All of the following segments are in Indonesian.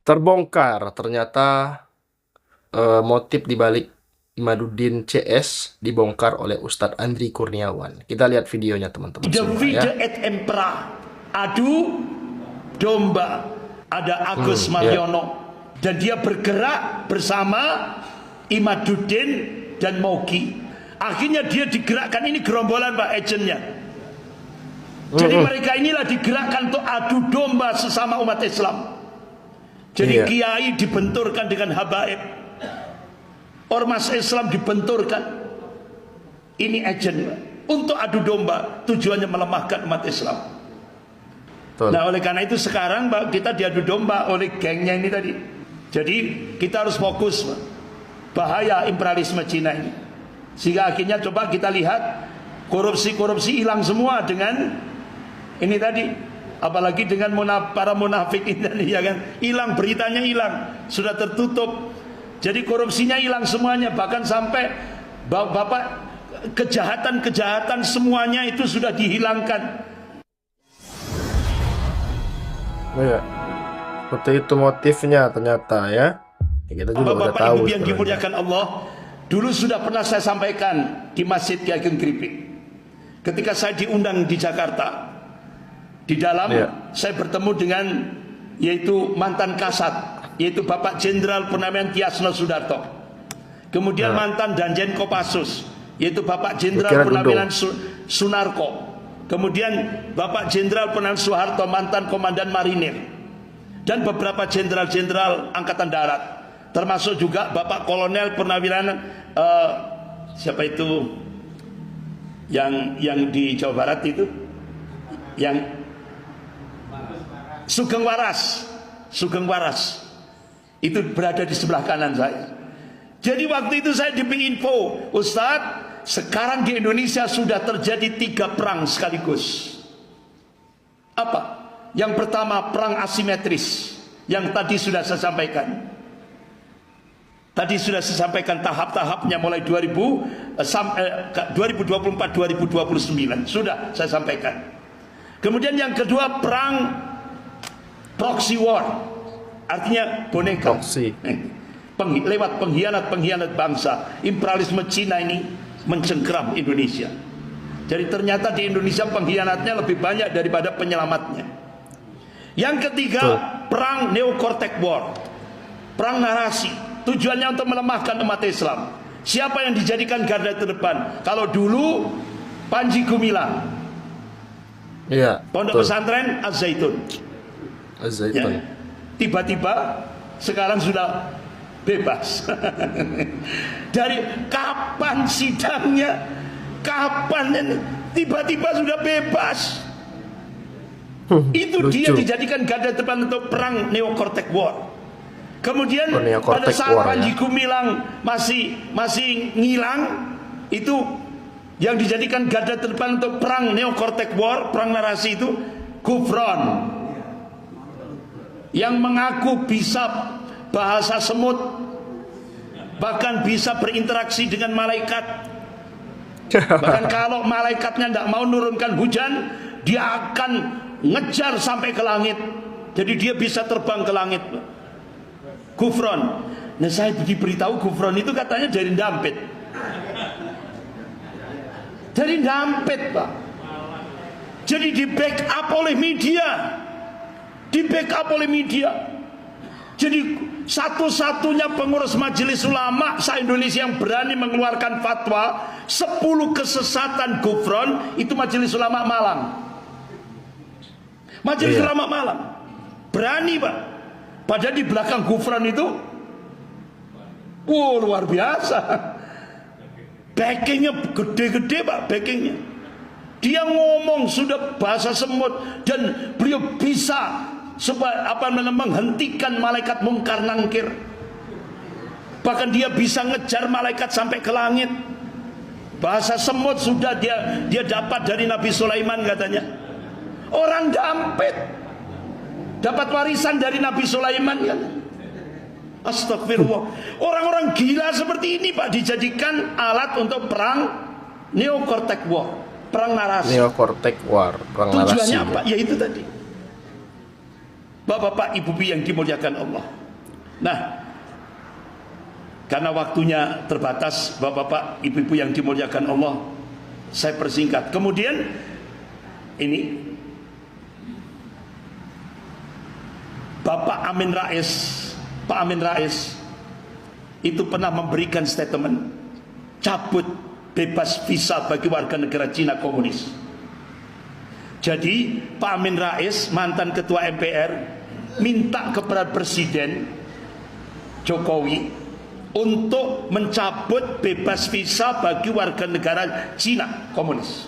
Terbongkar ternyata motif dibalik Imaduddin CS dibongkar oleh Ustadz Andri Kurniawan. Kita lihat videonya teman-teman semua ya. Davide et Empra, adu domba, ada Agus Mariono, dan dia bergerak bersama Imaduddin dan Mogi. Akhirnya dia digerakkan, ini gerombolan Pak agentnya. Jadi mereka inilah digerakkan untuk adu domba sesama umat Islam. Jadi kiai dibenturkan dengan habaib, ormas Islam dibenturkan. Ini agent untuk adu domba, tujuannya melemahkan umat Islam. Nah oleh karena itu sekarang Pak, kita diadu domba oleh gengnya ini tadi. Jadi kita harus fokus Pak, bahaya imperialisme Cina ini. Sehingga akhirnya coba kita lihat korupsi-korupsi hilang semua dengan ini tadi. Apalagi dengan para munafik ini ya kan, hilang, beritanya hilang, sudah tertutup. Jadi korupsinya hilang semuanya, bahkan sampai Bapak kejahatan-kejahatan semuanya itu sudah dihilangkan. Ya, seperti itu motifnya ternyata ya. Kita juga udah tahu. Bapak Ibu yang dimuliakan Allah, dulu sudah pernah saya sampaikan di Masjid Ki Ageng Kripik. Ketika saya diundang di Jakarta, di dalam saya bertemu dengan yaitu mantan Kasat, yaitu Bapak Jenderal Purnawirawan Tiasno Sudarto. Kemudian mantan Danjen Kopassus, yaitu Bapak Jenderal Purnawirawan Sunarko. Kemudian Bapak Jenderal Purnawirawan Soeharto, mantan Komandan Marinir. Dan beberapa jenderal-jenderal Angkatan Darat. Termasuk juga Bapak Kolonel Purnawirawan siapa itu yang di Jawa Barat itu, yang Sugeng Waras itu berada di sebelah kanan saya. Jadi waktu itu saya diberi info, Ustadz, sekarang di Indonesia sudah terjadi 3 perang sekaligus. Apa? Yang pertama perang asimetris, yang tadi sudah saya sampaikan. Tadi sudah saya sampaikan tahap-tahapnya mulai 2024-2029 sudah saya sampaikan. Kemudian yang kedua perang proxy war, artinya boneka lewat pengkhianat bangsa. Imperialisme Cina ini mencengkeram Indonesia. Jadi ternyata di Indonesia pengkhianatnya lebih banyak daripada penyelamatnya. Yang ketiga perang Neo-Cortex war, perang narasi, tujuannya untuk melemahkan umat Islam. Siapa yang dijadikan garda terdepan? Kalau dulu Panji Gumilang, Pondok Pesantren Az-Zaitun. Ya. Tiba-tiba sekarang sudah bebas. Dari kapan sidangnya, kapan ini tiba-tiba sudah bebas. Itu lucu. Dia dijadikan garda depan untuk perang Neo-Cortex war. Kemudian pada saat Panji Gumilang masih ngilang, itu yang dijadikan garda terdepan untuk perang Neo-Cortex war, perang narasi itu Gufron, yang mengaku bisa bahasa semut, bahkan bisa berinteraksi dengan malaikat. Bahkan kalau malaikatnya tidak mau nurunkan hujan, dia akan ngejar sampai ke langit. Jadi dia bisa terbang ke langit. Gufron. Nah saya diberitahu Gufron itu katanya dari Dampit. Dari Dampit Pak. Jadi di backup oleh media. Jadi satu-satunya pengurus Majelis Ulama se-Indonesia yang berani mengeluarkan fatwa 10 kesesatan Gufron itu Majelis Ulama Malang. Majelis Ulama Malang berani Pak. Padahal di belakang Gufron itu luar biasa, backingnya gede-gede Pak, backingnya. Dia ngomong sudah bahasa semut, dan beliau bisa menghentikan malaikat mungkar nangkir. Bahkan dia bisa ngejar malaikat sampai ke langit. Bahasa semut sudah dia dapat dari Nabi Sulaiman katanya. Orang Dampit dapat warisan dari Nabi Sulaiman kan. Astagfirullah. Orang-orang gila seperti ini Pak dijadikan alat untuk perang Neo-Cortex war, perang narasi. Neo-Cortex war, perang narasi. Tujuannya apa? Ya itu tadi. Bapak-bapak, ibu-ibu yang dimuliakan Allah. Nah, karena waktunya terbatas, bapak-bapak, ibu-ibu yang dimuliakan Allah, saya persingkat. Kemudian ini Bapak Amin Rais, Pak Amin Rais itu pernah memberikan statement cabut bebas visa bagi warga negara Cina komunis. Jadi Pak Amin Rais, mantan ketua MPR, minta kepada Presiden Jokowi untuk mencabut bebas visa bagi warga negara Cina komunis.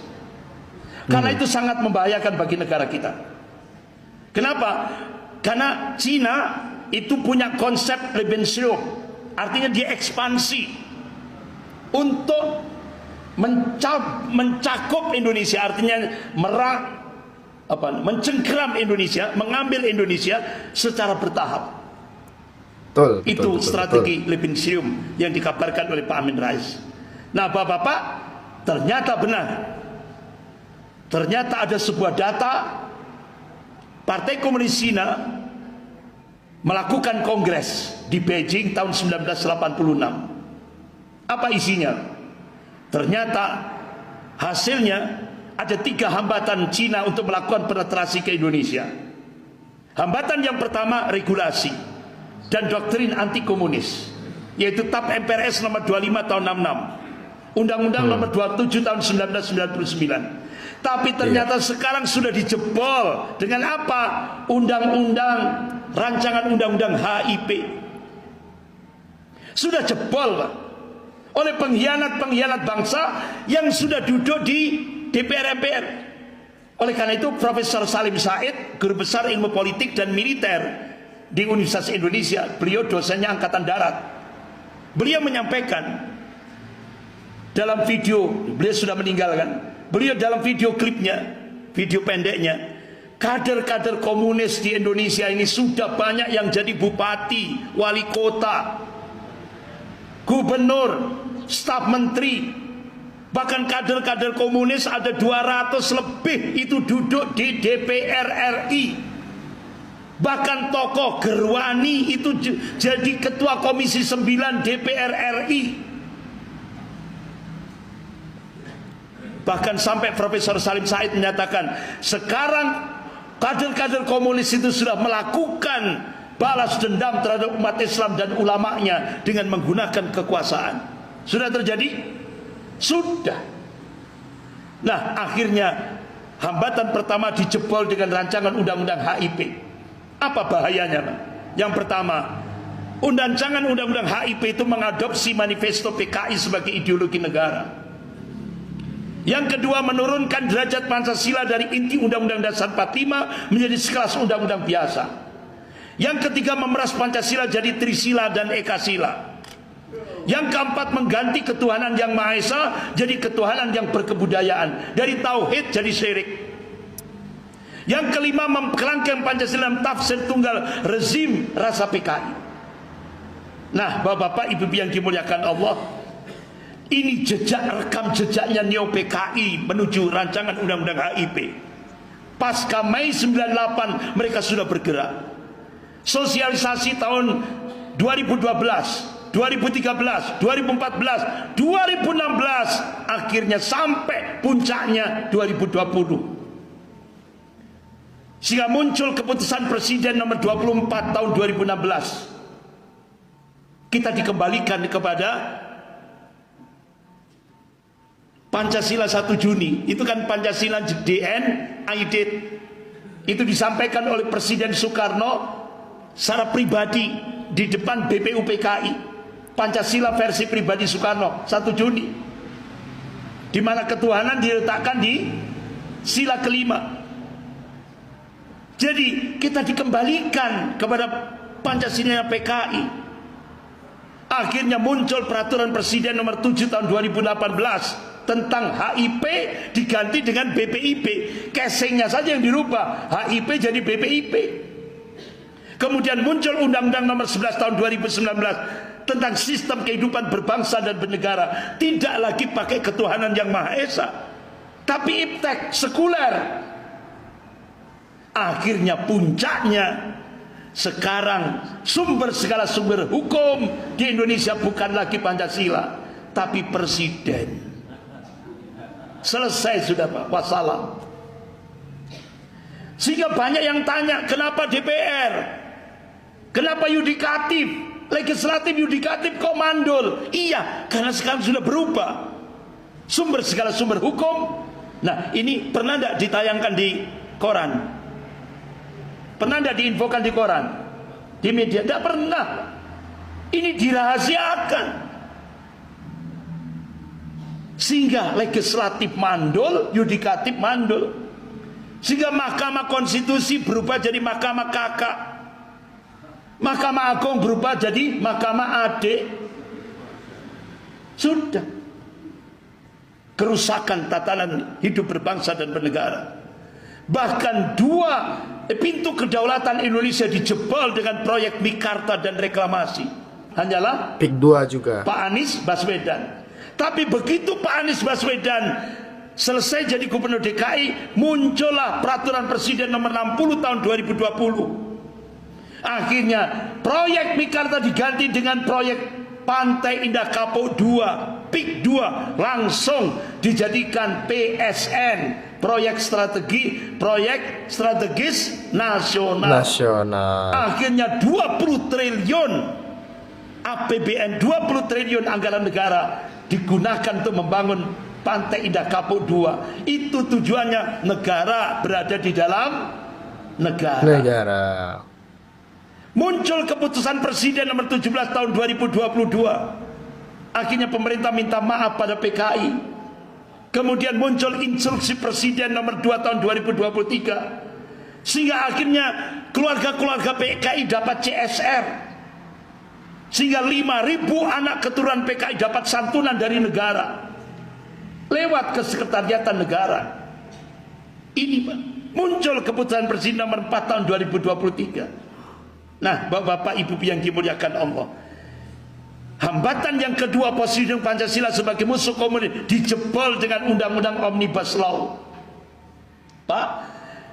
Karena itu sangat membahayakan bagi negara kita. Kenapa? Karena Cina itu punya konsep Lebensraum, artinya dia ekspansi untuk mencakup Indonesia, artinya mencengkeram Indonesia, mengambil Indonesia secara bertahap. Itu strategi Lebensraum yang dikabarkan oleh Pak Amin Rais. Nah, bapak-bapak, ternyata benar. Ternyata ada sebuah data Partai Komunis Cina melakukan kongres di Beijing tahun 1986. Apa isinya? Ternyata hasilnya ada 3 hambatan Cina untuk melakukan penetrasi ke Indonesia. Hambatan yang pertama, regulasi dan doktrin anti komunis, yaitu TAP MPRS nomor 25 tahun 66, Undang-Undang nomor 27 tahun 1999. Tapi ternyata sekarang sudah dijebol dengan apa? Rancangan undang-undang HIP. Sudah jebol, Pak, oleh pengkhianat-pengkhianat bangsa yang sudah duduk di DPR MPR. Oleh karena itu Profesor Salim Said, guru besar ilmu politik dan militer di Universitas Indonesia, beliau dosennya Angkatan Darat, beliau menyampaikan dalam video, beliau sudah meninggalkan, beliau dalam video klipnya, video pendeknya, kader-kader komunis di Indonesia ini sudah banyak yang jadi bupati, wali kota, gubernur, staf menteri, bahkan kader-kader komunis ada 200 lebih itu duduk di DPR RI. Bahkan tokoh Gerwani itu jadi ketua Komisi 9 DPR RI. Bahkan sampai Profesor Salim Said menyatakan sekarang kader-kader komunis itu sudah melakukan balas dendam terhadap umat Islam dan ulamanya dengan menggunakan kekuasaan. Sudah terjadi? Sudah. Nah, akhirnya hambatan pertama dijebol dengan rancangan undang-undang HIP. Apa bahayanya, Pak? Yang pertama, rancangan undang-undang HIP itu mengadopsi manifesto PKI sebagai ideologi negara. Yang kedua, menurunkan derajat Pancasila dari inti Undang-Undang Dasar 45 menjadi sekelas undang-undang biasa. Yang ketiga, memeras Pancasila jadi Trisila dan Ekasila. Yang keempat, mengganti ketuhanan yang Maha Esa jadi ketuhanan yang berkebudayaan, dari tauhid jadi syirik. Yang kelima, mengkerangkeng Pancasila dalam tafsir tunggal rezim rasa PKI. Nah, bapak-bapak, ibu-ibu yang dimuliakan Allah, ini rekam jejaknya Neo PKI menuju rancangan undang-undang HIP. Pasca Mei 98 mereka sudah bergerak. Sosialisasi tahun 2012, 2013, 2014, 2016, akhirnya sampai puncaknya 2020. Sehingga muncul keputusan Presiden nomor 24 tahun 2016. Kita dikembalikan kepada Pancasila 1 Juni. Itu kan Pancasila DN Aidit. Itu disampaikan oleh Presiden Soekarno secara pribadi di depan BPUPKI. Pancasila versi pribadi Soekarno 1 Juni, di mana ketuhanan diletakkan di sila kelima. Jadi kita dikembalikan kepada Pancasila PKI. Akhirnya muncul peraturan Presiden nomor 7 tahun 2018 tentang HIP diganti dengan BPIP. Casingnya saja yang dirubah, HIP jadi BPIP. Kemudian muncul Undang-Undang nomor 11 tahun 2019 tentang sistem kehidupan berbangsa dan bernegara. Tidak lagi pakai ketuhanan yang Maha Esa, tapi iptek, sekuler. Akhirnya puncaknya Sekarang sumber segala sumber hukum di Indonesia bukan lagi Pancasila, tapi presiden. Selesai sudah Pak, wassalam. Sehingga banyak yang tanya, kenapa DPR? Kenapa yudikatif? Legislatif, yudikatif kok mandul? Iya, karena sekarang sudah berubah. Sumber segala sumber hukum. Nah, ini pernah tidak ditayangkan di koran? Pernah tidak diinfokan di koran? Di media? Tidak pernah. Ini dirahasiakan. Sehingga legislatif mandul, yudikatif mandul. Sehingga Mahkamah Konstitusi berubah jadi Mahkamah Kakak. Mahkamah Agung berubah jadi Mahkamah Adik. Sudah. Kerusakan tatanan hidup berbangsa dan bernegara. Bahkan pintu kedaulatan Indonesia dijebol dengan proyek Mikarta dan reklamasi. Hanyalah PIK 2 juga. Pak Anies Baswedan. Tapi begitu Pak Anies Baswedan selesai jadi gubernur DKI, muncullah peraturan presiden nomor 60 tahun 2020. Akhirnya proyek Mikarta diganti dengan proyek Pantai Indah Kapuk 2, PIK 2, langsung dijadikan PSN, proyek strategis nasional. Akhirnya 20 triliun APBN, 20 triliun anggaran negara digunakan untuk membangun Pantai Indah Kapuk 2. Itu tujuannya negara berada di dalam negara. Muncul keputusan Presiden nomor 17 tahun 2022. Akhirnya pemerintah minta maaf pada PKI. Kemudian muncul instruksi Presiden nomor 2 tahun 2023. Sehingga akhirnya keluarga-keluarga PKI dapat CSR. Sehingga 5.000 anak keturunan PKI dapat santunan dari negara. Lewat kesekretariatan negara. Ini Pak, muncul keputusan Presiden nomor 4 tahun 2023. Nah, Bapak Ibu yang dimuliakan Allah, hambatan yang kedua posisi Pancasila sebagai musuh komunis dijebol dengan undang-undang Omnibus Law. Pak,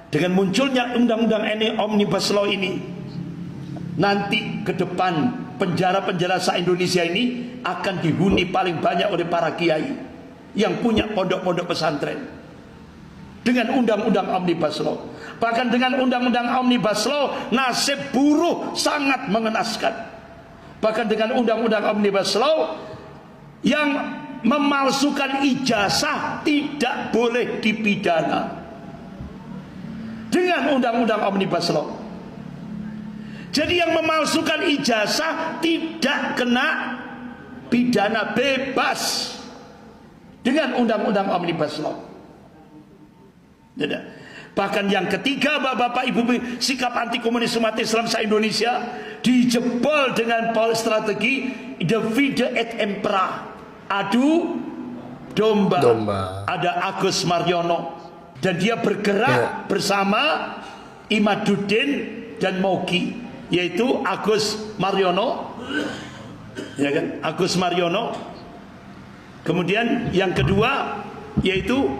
dengan munculnya undang-undang ini, Omnibus Law ini, nanti ke depan penjara-penjara se-Indonesia ini akan dihuni paling banyak oleh para kiai yang punya pondok-pondok pesantren. Dengan undang-undang Omnibus Law. Bahkan dengan undang-undang Omnibus Law, nasib buruh sangat mengenaskan. Bahkan dengan undang-undang Omnibus Law, yang memalsukan ijazah tidak boleh dipidana. Dengan undang-undang Omnibus Law. Jadi yang memalsukan ijazah tidak kena pidana, bebas. Dengan undang-undang Omnibus Law. Bahkan yang ketiga, Bapak Ibu, sikap anti komunis umat Islam se-Indonesia dijebol dengan strategi divide et impera, adu domba. Ada Agus Mariono dan dia bergerak bersama Imaduddin dan Moki, yaitu Agus Mariono, ya kan? Agus Mariono. Kemudian yang kedua yaitu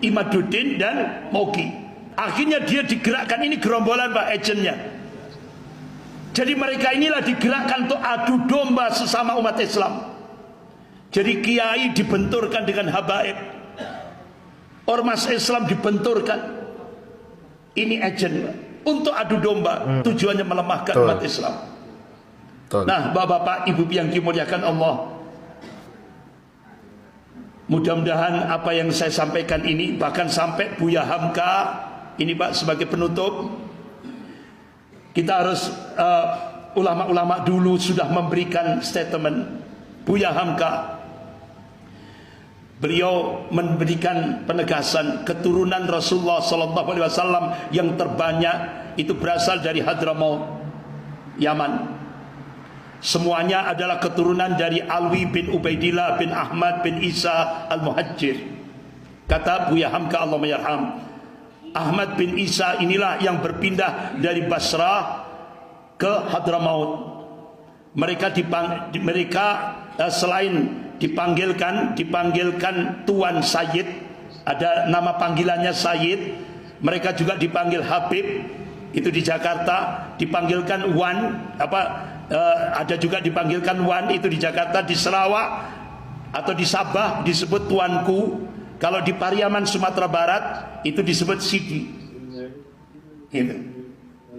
Imaduddin dan Moki. Akhirnya dia digerakkan, ini gerombolan Pak, agentnya. Jadi mereka inilah digerakkan untuk adu domba sesama umat Islam. Jadi kiai dibenturkan dengan habaib, ormas Islam dibenturkan. Ini agent Pak, untuk adu domba. Tujuannya melemahkan umat Islam. Nah, Bapak Ibu yang dimuliakan Allah, mudah-mudahan apa yang saya sampaikan ini, bahkan sampai Buya Hamka ini Pak sebagai penutup, kita harus ulama-ulama dulu sudah memberikan statement. Buya Hamka, beliau memberikan penegasan keturunan Rasulullah SAW yang terbanyak itu berasal dari Hadramaut, Yaman. Semuanya adalah keturunan dari Alwi bin Ubaidillah bin Ahmad bin Isa Al-Muhajir. Kata Buya Hamka, Allah mayarham, Ahmad bin Isa inilah yang berpindah dari Basrah ke Hadramaut. Mereka selain dipanggilkan Tuan Sayyid, ada nama panggilannya Sayyid, mereka juga dipanggil Habib, itu di Jakarta dipanggilkan Wan, ada juga dipanggilkan Wan itu di Jakarta, di Sarawak atau di Sabah disebut Tuanku. Kalau di Pariaman Sumatera Barat itu disebut Sidi. Gitu.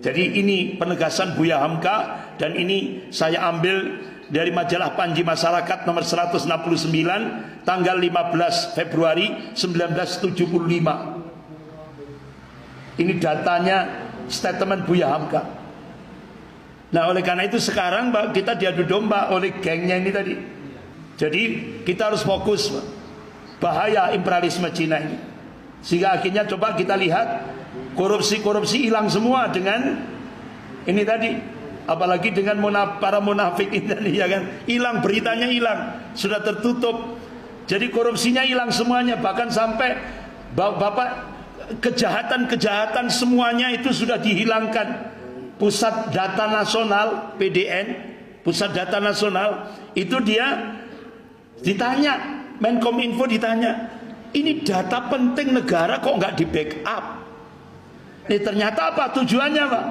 Jadi ini penegasan Buya Hamka, dan ini saya ambil dari majalah Panji Masyarakat nomor 169 tanggal 15 Februari 1975. Ini datanya statement Buya Hamka. Nah, oleh karena itu sekarang kita diadu domba oleh gengnya ini tadi. Jadi kita harus fokus, bahaya imperialisme Cina ini. Sehingga akhirnya coba kita lihat korupsi hilang semua dengan ini tadi. Apalagi dengan para munafik ini, ya kan, hilang, beritanya hilang, sudah tertutup. Jadi korupsinya hilang semuanya, bahkan sampai Bapak kejahatan semuanya itu sudah dihilangkan. Pusat Data Nasional PDN, Pusat Data Nasional itu dia ditanya, Menkominfo ditanya, ini data penting negara kok nggak di backup? Ini ternyata apa tujuannya, Pak?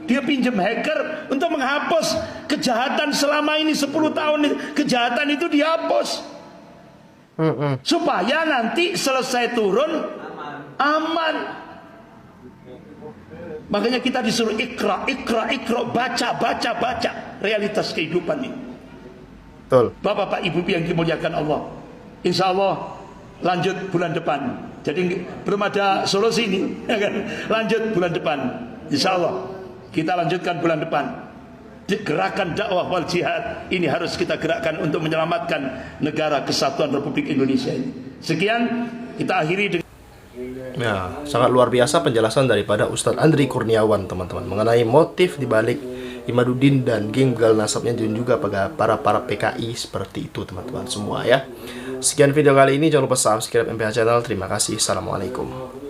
Dia pinjam hacker untuk menghapus kejahatan selama ini 10 tahun. Kejahatan itu dihapus supaya nanti selesai turun aman. Makanya kita disuruh ikra, baca realitas kehidupan ini. Betul. Bapak Ibu yang dimuliakan Allah, insya Allah lanjut bulan depan. Jadi belum ada solusi ini, ya kan? Lanjut bulan depan, insya Allah. Kita lanjutkan bulan depan. Gerakan dakwah wal jihad ini harus kita gerakkan untuk menyelamatkan negara kesatuan Republik Indonesia ini. Sekian, kita akhiri dengan... Nah, sangat luar biasa penjelasan daripada Ustadz Andri Kurniawan, teman-teman, mengenai motif dibalik Imaduddin dan geng begal nasabnya, dan juga para PKI seperti itu, teman-teman semua ya. Sekian video kali ini, jangan lupa subscribe MPH Channel. Terima kasih. Assalamualaikum.